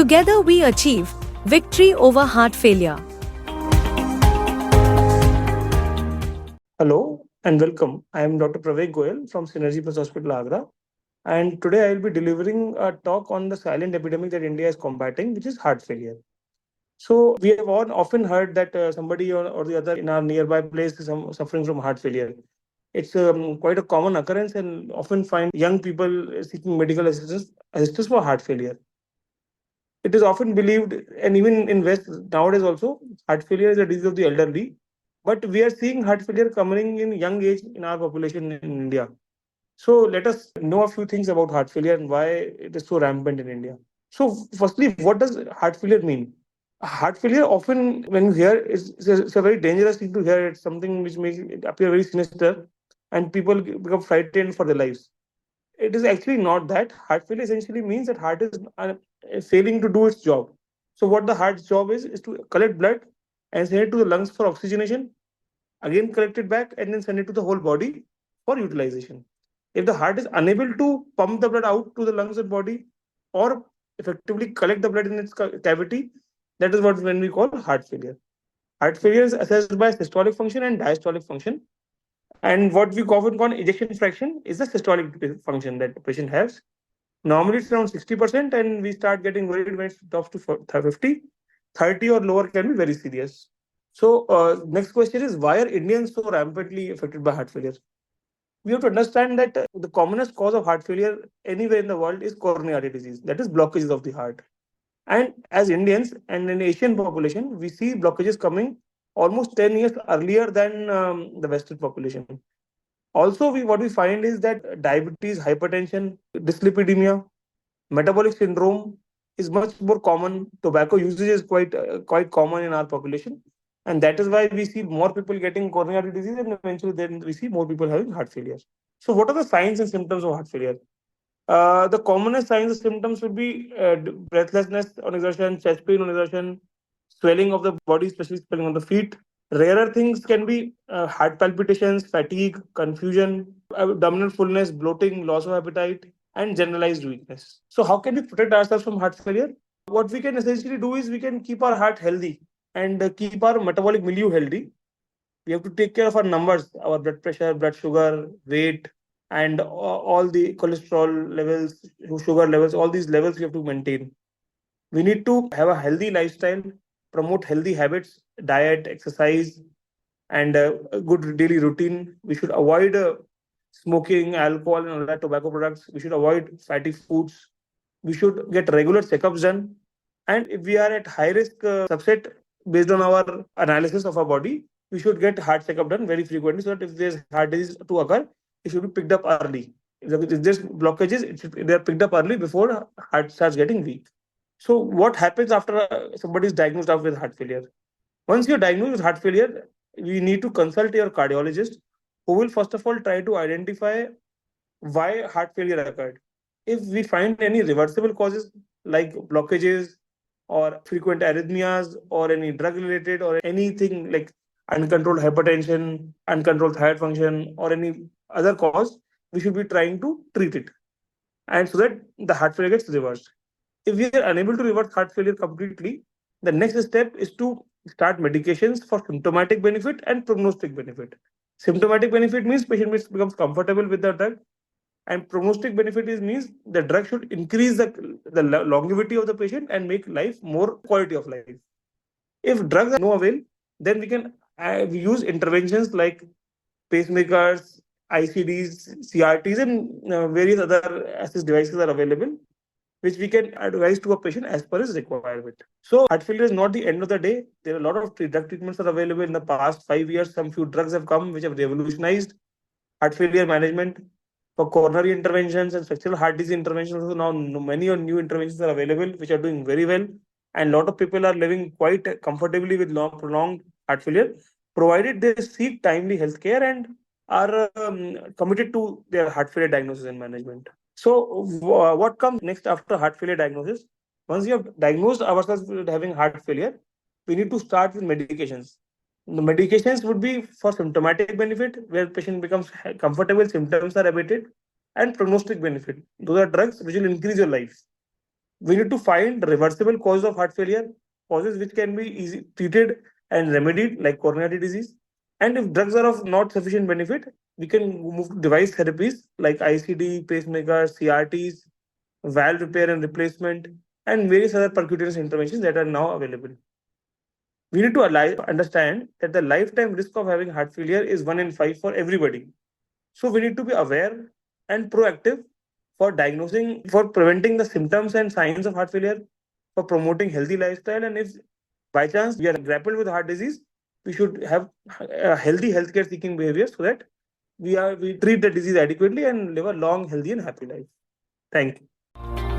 Together we achieve victory over heart failure. Hello and welcome. I am Dr. Praveg Goyal from Synergy Plus Hospital, Agra. And today I will be delivering a talk on the silent epidemic that India is combating, which is heart failure. So, we have all often heard that somebody or the other in our nearby place is suffering from heart failure. It's quite a common occurrence and often find young people seeking medical assistance for heart failure. It is often believed, and even in West nowadays also, heart failure is a disease of the elderly. But we are seeing heart failure coming in young age in our population in India. So let us know a few things about heart failure and why it is so rampant in India. So, firstly, what does heart failure mean? Heart failure often, when you hear, it's a very dangerous thing to hear. It's something which makes it appear very sinister, and people become frightened for their lives. It is actually not that. Heart failure essentially means that heart is failing to do its job. So what the heart's job is to collect blood and send it to the lungs for oxygenation, again collect it back and then send it to the whole body for utilization. If the heart is unable to pump the blood out to the lungs and body or effectively collect the blood in its cavity, that is what when we call heart failure. Heart failure is assessed by systolic function and diastolic function. And what we often call ejection fraction is the systolic function that the patient has. Normally it's around 60%, and we start getting worried when it drops to 50. 30 or lower can be very serious. So, next question is, why are Indians so rampantly affected by heart failure? We have to understand that the commonest cause of heart failure anywhere in the world is coronary artery disease, that is blockages of the heart. And as Indians and in Asian population, we see blockages coming almost 10 years earlier than the Western population. Also, what we find is that diabetes, hypertension, dyslipidemia, metabolic syndrome is much more common. Tobacco usage is quite common in our population, and that is why we see more people getting coronary artery disease, and eventually then we see more people having heart failure. So, what are the signs and symptoms of heart failure? The commonest signs and symptoms would be breathlessness on exertion, chest pain on exertion, swelling of the body, especially swelling on the feet. Rarer things can be heart palpitations, fatigue, confusion, abdominal fullness, bloating, loss of appetite, and generalized weakness. So, how can we protect ourselves from heart failure? What we can essentially do is we can keep our heart healthy and keep our metabolic milieu healthy. We have to take care of our numbers, our blood pressure, blood sugar, weight, and all the cholesterol levels, sugar levels, all these levels we have to maintain. We need to have a healthy lifestyle, promote healthy habits, diet, exercise, and a good daily routine. We should avoid smoking, alcohol, and other tobacco products. We should avoid fatty foods. We should get regular checkups done. And if we are at high risk subset based on our analysis of our body, we should get heart checkup done very frequently so that if there's heart disease to occur, it should be picked up early. If there's blockages, they are picked up early before heart starts getting weak. So, what happens after somebody is diagnosed with heart failure? Once you're diagnosed with heart failure, we need to consult your cardiologist, who will first of all try to identify why heart failure occurred. If we find any reversible causes like blockages or frequent arrhythmias or any drug related or anything like uncontrolled hypertension, uncontrolled thyroid function, or any other cause, we should be trying to treat it. And so that the heart failure gets reversed. If we are unable to reverse heart failure completely, the next step is to start medications for symptomatic benefit and prognostic benefit. Symptomatic benefit means patient becomes comfortable with the drug, and prognostic benefit means the drug should increase the longevity of the patient and make life more quality of life. If drugs are no avail, then we use interventions like pacemakers, ICDs, CRTs, and various other assist devices are available, which we can advise to a patient as per his requirement. So, heart failure is not the end of the day. There are a lot of drug treatments are available in the past 5 years. Some few drugs have come which have revolutionized heart failure management for coronary interventions and structural heart disease interventions. So now many new interventions are available which are doing very well, and a lot of people are living quite comfortably with prolonged heart failure, provided they seek timely health care and are committed to their heart failure diagnosis and management. So, what comes next after heart failure diagnosis? Once you have diagnosed ourselves with having heart failure, we need to start with medications. The medications would be for symptomatic benefit, where patient becomes comfortable, symptoms are abated, and prognostic benefit. Those are drugs which will increase your life. We need to find reversible causes of heart failure, causes which can be easy treated and remedied, like coronary disease. And if drugs are of not sufficient benefit, we can move to device therapies like ICD, pacemakers, CRTs, valve repair and replacement, and various other percutaneous interventions that are now available. We need to understand that the lifetime risk of having heart failure is 1 in 5 for everybody. So we need to be aware and proactive for diagnosing, for preventing the symptoms and signs of heart failure, for promoting healthy lifestyle. And if by chance we are grappled with heart disease, we should have a healthy healthcare seeking behavior so that we treat the disease adequately and live a long, healthy, and happy life. Thank you.